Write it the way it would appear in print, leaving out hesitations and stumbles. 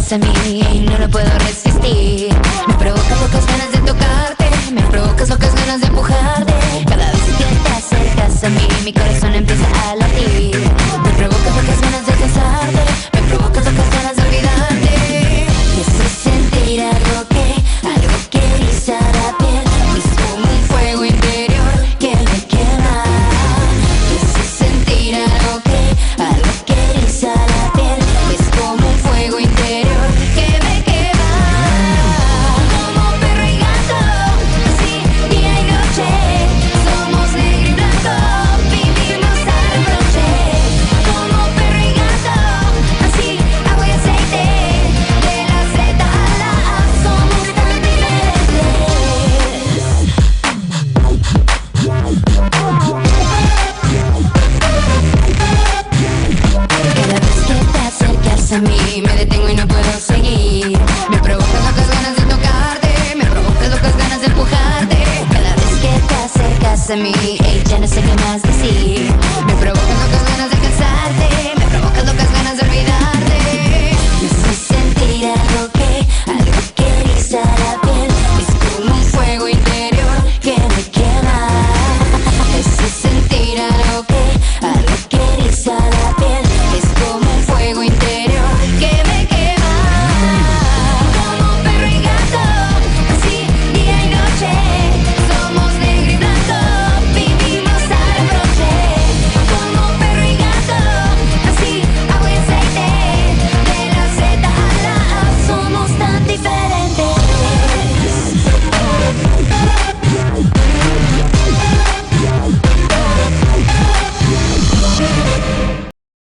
acercas a mí y no lo puedo resistir. Me provocas locas ganas de tocarte, me provocas locas ganas de empujarte. Cada vez que te acercas a mí, mi corazón empieza a latir. Me provocas locas ganas de besarte, me provocas locas ganas de olvidarte. Y eso sentir algo que eriza la piel, es como un fuego interior que me quema. Y eso sentir algo que eriza la piel, es como un fuego interior que me quema. Como perro y gato, así día y noche, somos negro y blanco, vivimos a reproche. Como perro y gato, así agua y aceite, de la Z a la A, somos tan diferentes. Cada vez que te acercas a mí, me detengo y no puedo seguir. Me provocas locas ganas de tocarte, me provocas locas ganas de empujarte. Cada vez que te acercas a mí, ey, ya no sé qué más decir.